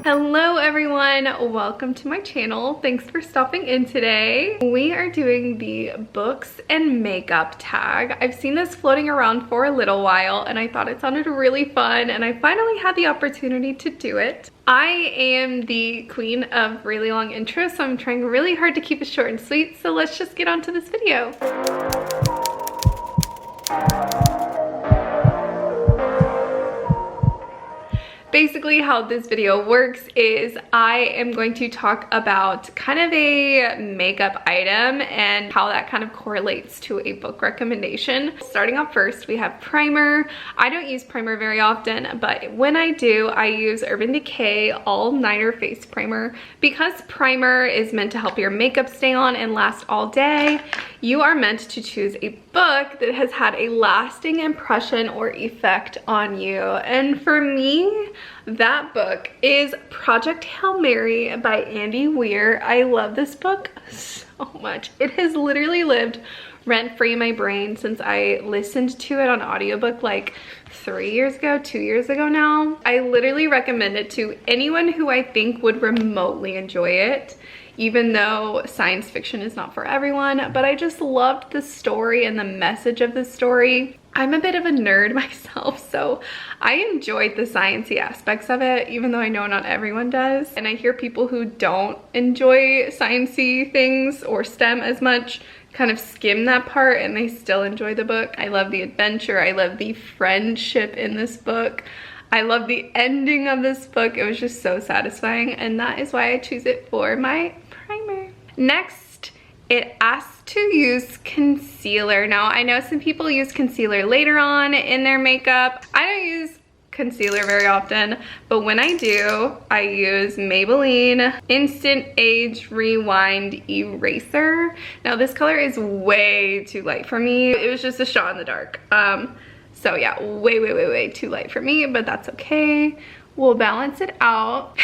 Hello everyone, welcome to my channel. Thanks for stopping in today. We are doing the books and makeup tag. I've seen this floating around for a little while and I thought it sounded really fun and I finally had the opportunity to do it. I am the queen of really long intros, so I'm trying really hard to keep it short and sweet, so let's just get on to this video. Basically how this video works is I am going to talk about kind of a makeup item and how that kind of correlates to a book recommendation. Starting off first, we have primer. I don't use primer very often, but when I do, I use Urban Decay All Nighter Face Primer. Because primer is meant to help your makeup stay on and last all day, you are meant to choose a book that has had a lasting impression or effect on you. And for me, that book is Project Hail Mary by Andy Weir. I love this book so much. It has literally lived rent-free in my brain since I listened to it on audiobook like 3 years ago, 2 years ago now. I literally recommend it to anyone who I think would remotely enjoy it, even though science fiction is not for everyone, but I just loved the story and the message of the story. I'm a bit of a nerd myself, so I enjoyed the sciencey aspects of it, even though I know not everyone does. And I hear people who don't enjoy sciencey things or STEM as much kind of skim that part and they still enjoy the book. I love the adventure. I love the friendship in this book. I love the ending of this book. It was just so satisfying, and that is why I choose it for my primer. Next, it asks to use concealer. Now, I know some people use concealer later on in their makeup. I don't use concealer very often, but when I do, I use Maybelline Instant Age Rewind Eraser. Now, this color is way too light for me. It was just a shot in the dark. So yeah, way too light for me, but that's okay. We'll balance it out.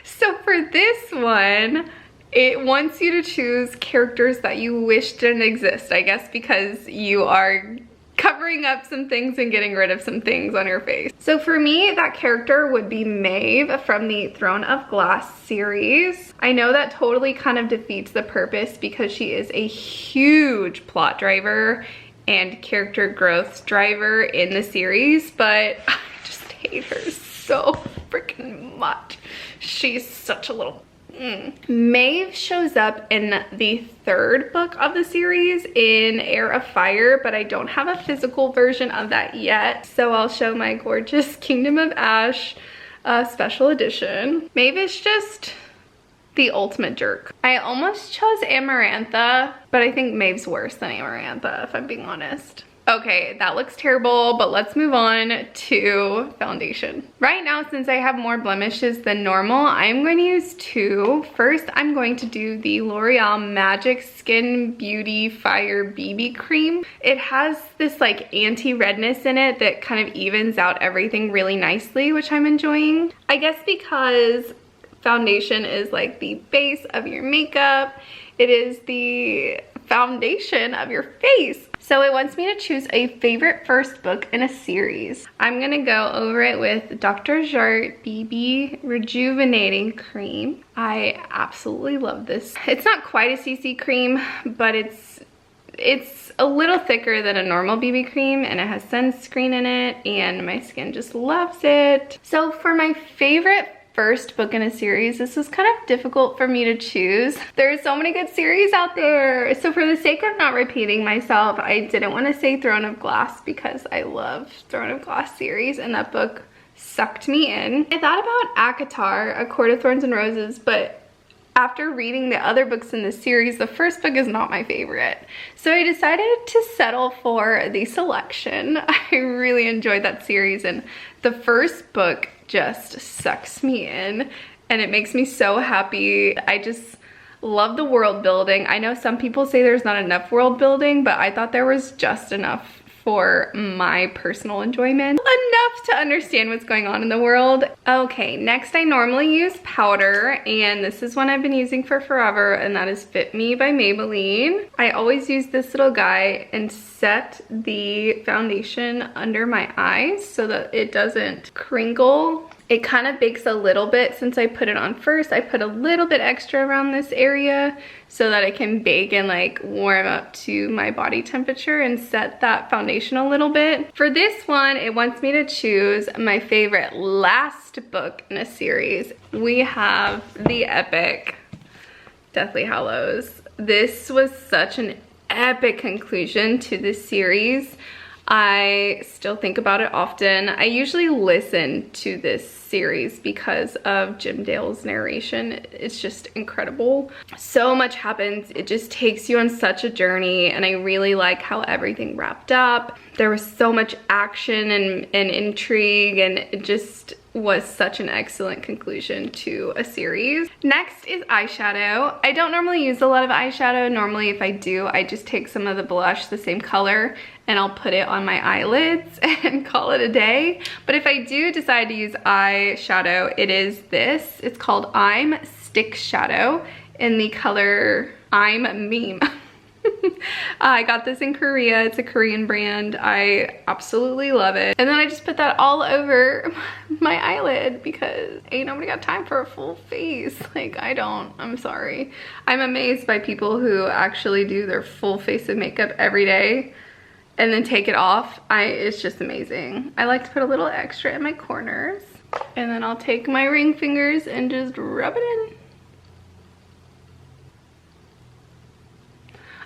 So for this one, it wants you to choose characters that you wish didn't exist, I guess, because you are covering up some things and getting rid of some things on your face. So for me, that character would be Maeve from the Throne of Glass series. I know that totally kind of defeats the purpose because she is a huge plot driver and character growth driver in the series, but I just hate her so freaking much. She's such a little Maeve shows up in the third book of the series in Heir of Fire, but I don't have a physical version of that yet, so I'll show my gorgeous Kingdom of Ash special edition. Maeve is just the ultimate jerk. I almost chose Amarantha, but I think Maeve's worse than Amarantha, if I'm being honest. Okay, that looks terrible, but let's move on to foundation. Right now, since I have more blemishes than normal, I'm going to use two. First, I'm going to do the L'Oreal Magic Skin Beauty Fire BB Cream. It has this like anti-redness in it that kind of evens out everything really nicely, which I'm enjoying. I guess because foundation is like the base of your makeup, it is the foundation of your face. So it wants me to choose a favorite first book in a series. I'm gonna go over it with Dr. Jart BB Rejuvenating Cream. I absolutely love this. It's not quite a CC cream, but it's a little thicker than a normal BB cream, and it has sunscreen in it, and my skin just loves it. So for my favorite first book in a series, this was kind of difficult for me to choose. There's so many good series out there. So for the sake of not repeating myself, I didn't want to say Throne of Glass because I love Throne of Glass series and that book sucked me in. I thought about ACOTAR, A Court of Thorns and Roses, but after reading the other books in this series, the first book is not my favorite. So I decided to settle for The Selection. I really enjoyed that series, and the first book just sucks me in and it makes me so happy. I just love the world building. I know some people say there's not enough world building, but I thought there was just enough for my personal enjoyment. Enough to understand what's going on in the world. Okay, next I normally use powder, and this is one I've been using for forever, and that is Fit Me by Maybelline. I always use this little guy and set the foundation under my eyes so that it doesn't crinkle It kind of bakes a little bit since I put it on first. I put a little bit extra around this area so that it can bake and like warm up to my body temperature and set that foundation a little bit. For this one, it wants me to choose my favorite last book in a series. We have the epic Deathly Hallows. This was such an epic conclusion to this series. I still think about it often. I usually listen to this series because of Jim Dale's narration. It's just incredible. So much happens. It just takes you on such a journey, and I really like how everything wrapped up. There was so much action and intrigue, and it just was such an excellent conclusion to a series. Next is eyeshadow. I don't normally use a lot of eyeshadow. Normally if I do, I just take some of the blush, the same color, and I'll put it on my eyelids and call it a day. But if I do decide to use eyeshadow, it is this. It's called I'm Stick Shadow in the color I'm Meme. I got this in Korea. It's a Korean brand. I absolutely love it. And then I just put that all over my eyelid because ain't nobody got time for a full face. Like, I don't. I'm sorry. I'm amazed by people who actually do their full face of makeup every day and then take it off. It's just amazing. I like to put a little extra in my corners, and then I'll take my ring fingers and just rub it in.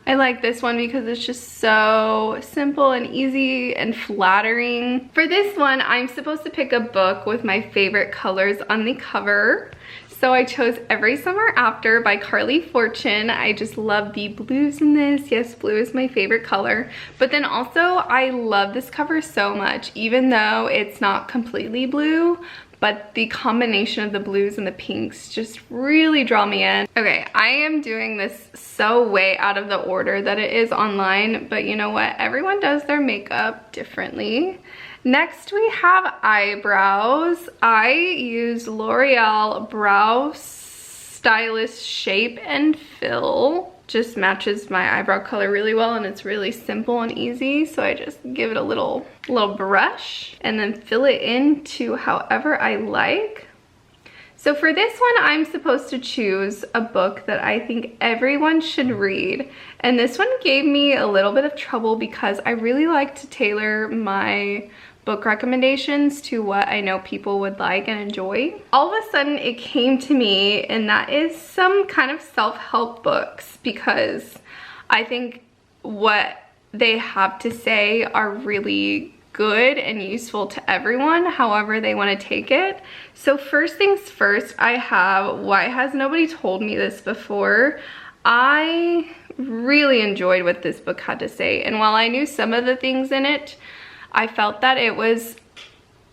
I like this one because it's just so simple and easy and flattering. For this one, I'm supposed to pick a book with my favorite colors on the cover. So I chose Every Summer After by Carly Fortune. I just love the blues in this. Yes, blue is my favorite color. But then also, I love this cover so much, even though it's not completely blue. But the combination of the blues and the pinks just really draw me in. Okay, I am doing this so way out of the order that it is online, but you know what? Everyone does their makeup differently. Next, we have eyebrows. I use L'Oreal Brow Stylist Shape and Fill. Just matches my eyebrow color really well, and it's really simple and easy. So I just give it a little brush and then fill it into however I like. So for this one, I'm supposed to choose a book that I think everyone should read. And this one gave me a little bit of trouble because I really like to tailor my book recommendations to what I know people would like and enjoy. All of a sudden it came to me, and that is some kind of self-help books, because I think what they have to say are really good and useful to everyone, however they want to take it. So first things first, I have Why Has Nobody Told Me This Before? I really enjoyed what this book had to say, and while I knew some of the things in it, I felt that it was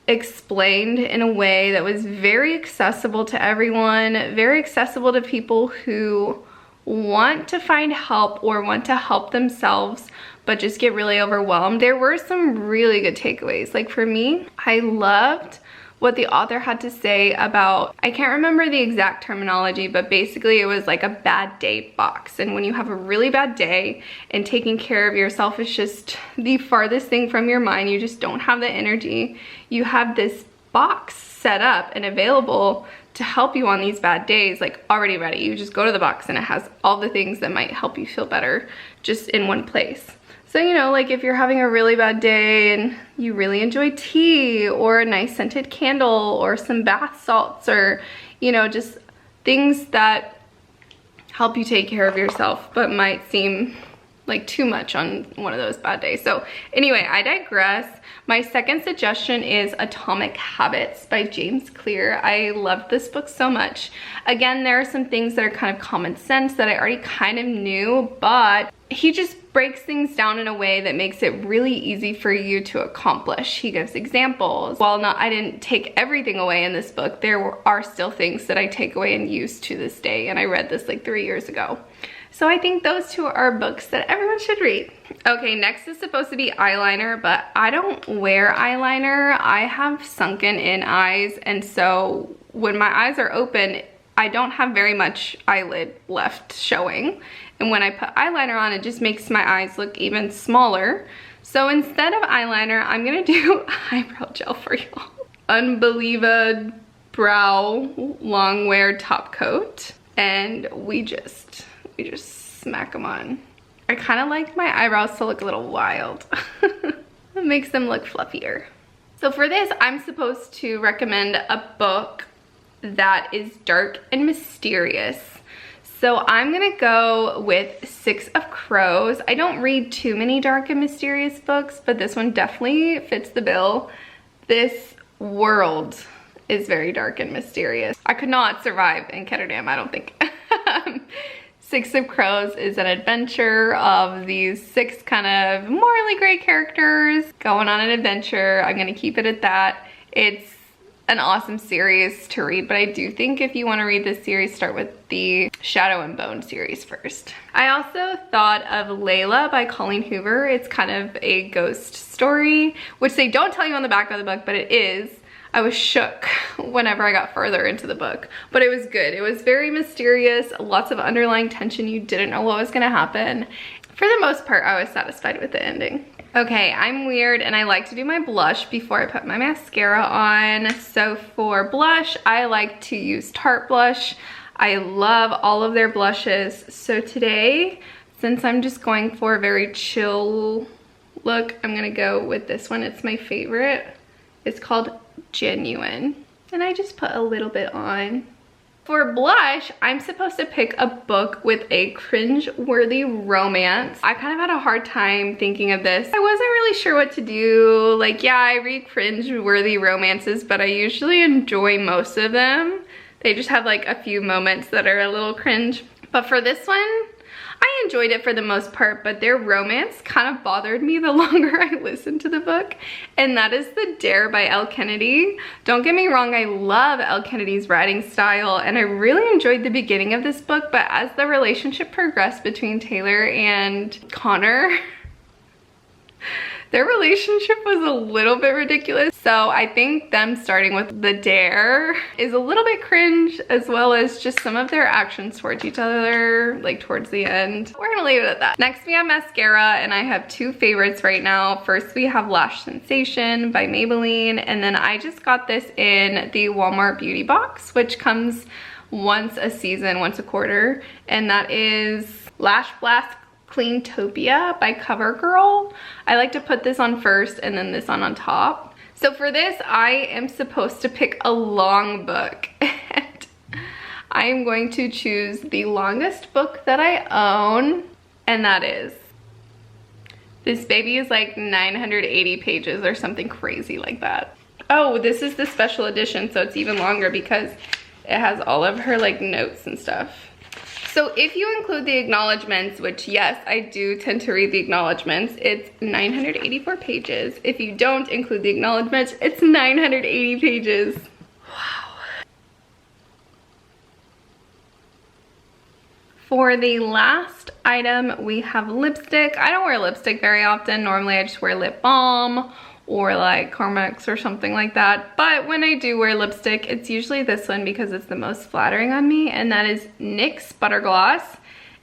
explained in a way that was very accessible to everyone, very accessible to people who want to find help or want to help themselves but just get really overwhelmed. There were some really good takeaways. Like for me, I loved what the author had to say about, I can't remember the exact terminology, but basically it was like a bad day box. And when you have a really bad day and taking care of yourself is just the farthest thing from your mind, you just don't have the energy, you have this box set up and available to help you on these bad days, like already ready. You just go to the box and it has all the things that might help you feel better just in one place. So, you know, like if you're having a really bad day and you really enjoy tea or a nice scented candle or some bath salts, or, you know, just things that help you take care of yourself but might seem like too much on one of those bad days. So anyway, I digress. My second suggestion is Atomic Habits by James Clear. I love this book so much. Again, there are some things that are kind of common sense that I already kind of knew, but he just breaks things down in a way that makes it really easy for you to accomplish. He gives examples. While I didn't take everything away in this book, there are still things that I take away and use to this day, and I read this like 3 years ago. So I think those two are books that everyone should read. Okay, next is supposed to be eyeliner, but I don't wear eyeliner. I have sunken in eyes, and so when my eyes are open, I don't have very much eyelid left showing. And when I put eyeliner on, it just makes my eyes look even smaller. So instead of eyeliner, I'm gonna do eyebrow gel for y'all. unbelievable brow long wear top coat, and we just smack them on. I kind of like my eyebrows to look a little wild. It makes them look fluffier. So for this, I'm supposed to recommend a book that is dark and mysterious. So I'm gonna go with Six of Crows. I don't read too many dark and mysterious books, but this one definitely fits the bill. This world is very dark and mysterious. I could not survive in Ketterdam, I don't think. Six of Crows is an adventure of these 6 kind of morally gray characters going on an adventure. I'm gonna keep it at that. It's an awesome series to read, but I do think if you want to read this series, start with the Shadow and Bone series first. I also thought of Layla by Colleen Hoover. It's kind of a ghost story, which they don't tell you on the back of the book, but it is. I was shook whenever I got further into the book, but it was good. It was very mysterious, lots of underlying tension. You didn't know what was gonna happen. For the most part, I was satisfied with the ending. Okay, I'm weird and I like to do my blush before I put my mascara on. So for blush, I like to use Tarte blush. I love all of their blushes. So today, since I'm just going for a very chill look, I'm gonna go with this one. It's my favorite. It's called Genuine, and I just put a little bit on. For blush, I'm supposed to pick a book with a cringe-worthy romance. I kind of had a hard time thinking of this. I wasn't really sure what to do. Like, yeah, I read cringe-worthy romances, but I usually enjoy most of them. They just have like a few moments that are a little cringe. But for this one, I enjoyed it for the most part, but their romance kind of bothered me the longer I listened to the book, and that is The Dare by Elle Kennedy. Don't get me wrong, I love Elle Kennedy's writing style, and I really enjoyed the beginning of this book, but as the relationship progressed between Taylor and Connor, their relationship was a little bit ridiculous. So I think them starting with The Dare is a little bit cringe, as well as just some of their actions towards each other, like towards the end. We're gonna leave it at that. Next we have mascara, and I have 2 favorites right now. First we have Lash Sensation by Maybelline, and then I just got this in the Walmart beauty box, which comes once a season, once a quarter, and that is Lash Blast Cleantopia by CoverGirl. I like to put this on first and then this on top. So for this, I am supposed to pick a long book, and I am going to choose the longest book that I own, and that is, this baby is like 980 pages or something crazy like that. Oh, this is the special edition, so it's even longer because it has all of her like notes and stuff. So if you include the acknowledgements, which yes, I do tend to read the acknowledgements, it's 984 pages. If you don't include the acknowledgements, it's 980 pages. Wow. For the last item, we have lipstick. I don't wear lipstick very often. Normally I just wear lip balm or like Carmex or something like that. But when I do wear lipstick, it's usually this one because it's the most flattering on me, and that is NYX Butter Gloss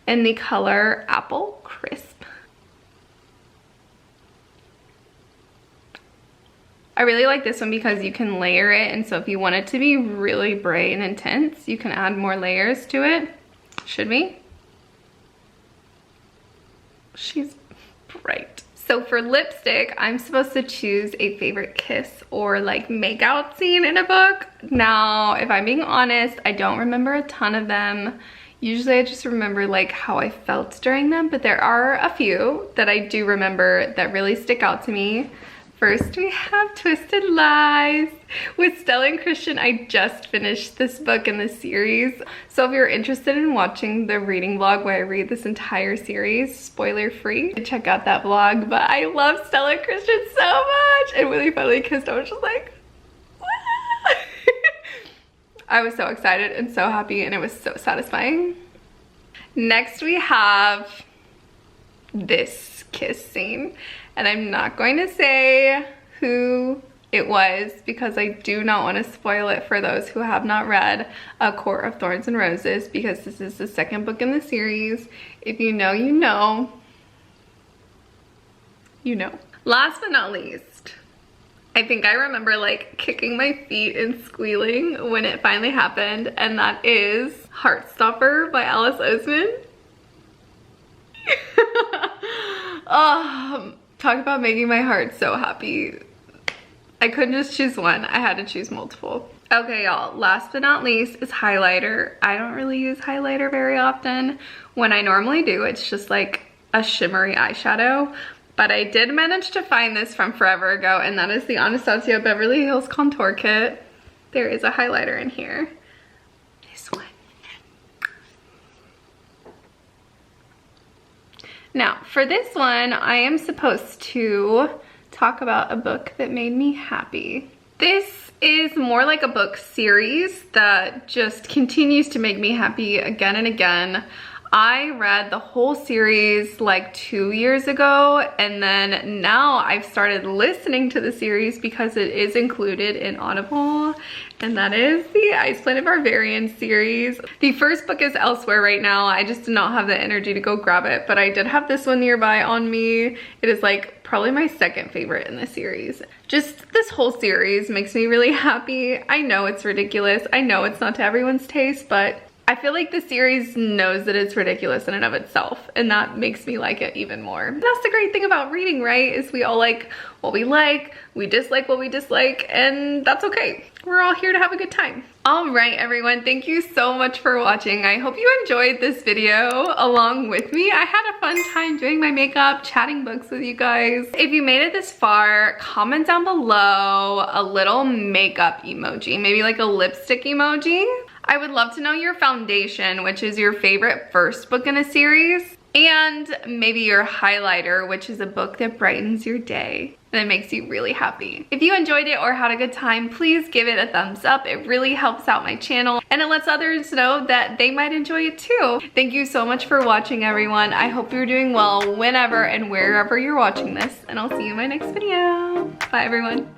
in the color Apple Crisp. I really like this one because you can layer it, and so if you want it to be really bright and intense, you can add more layers to it. Should we? She's bright. So for lipstick, I'm supposed to choose a favorite kiss or like make out scene in a book. Now, if I'm being honest, I don't remember a ton of them. Usually I just remember like how I felt during them, but there are a few that I do remember that really stick out to me. First, we have Twisted Lies with Stella and Christian. I just finished this book in this series. So if you're interested in watching the reading vlog where I read this entire series, spoiler free, check out that vlog. But I love Stella and Christian so much. And when they finally kissed, I was just like, I was so excited and so happy, and it was so satisfying. Next, we have this kiss scene. And I'm not going to say who it was because I do not want to spoil it for those who have not read A Court of Thorns and Roses, because this is the second book in the series. If you know, you know. You know. Last but not least, I think I remember like kicking my feet and squealing when it finally happened, and that is Heartstopper by Alice Oseman. Oh, talk about making my heart so happy. I couldn't just choose one. I had to choose multiple. Okay, y'all, last but not least is highlighter. I don't really use highlighter very often. When I normally do, it's just like a shimmery eyeshadow. But I did manage to find this from forever ago, and that is the Anastasia Beverly Hills Contour Kit. There is a highlighter in here. This one. Now, for this one, I am supposed to talk about a book that made me happy. This is more like a book series that just continues to make me happy again and again. I read the whole series like 2 years ago, and then now I've started listening to the series because it is included in Audible, and that is the Ice Planet Barbarian series. The first book is elsewhere right now. I just did not have the energy to go grab it, but I did have this one nearby on me. It is like probably my second favorite in the series. Just this whole series makes me really happy. I know it's ridiculous. I know it's not to everyone's taste, but I feel like the series knows that it's ridiculous in and of itself, and that makes me like it even more. That's the great thing about reading, right? Is we all like what we dislike what we dislike, and that's okay. We're all here to have a good time. All right, everyone, thank you so much for watching. I hope you enjoyed this video along with me. I had a fun time doing my makeup, chatting books with you guys. If you made it this far, comment down below a little makeup emoji, maybe like a lipstick emoji. I would love to know your foundation, which is your favorite first book in a series, and maybe your highlighter, which is a book that brightens your day and it makes you really happy. If you enjoyed it or had a good time, please give it a thumbs up. It really helps out my channel, and it lets others know that they might enjoy it too. Thank you so much for watching, everyone. I hope you're doing well whenever and wherever you're watching this, and I'll see you in my next video. Bye, everyone.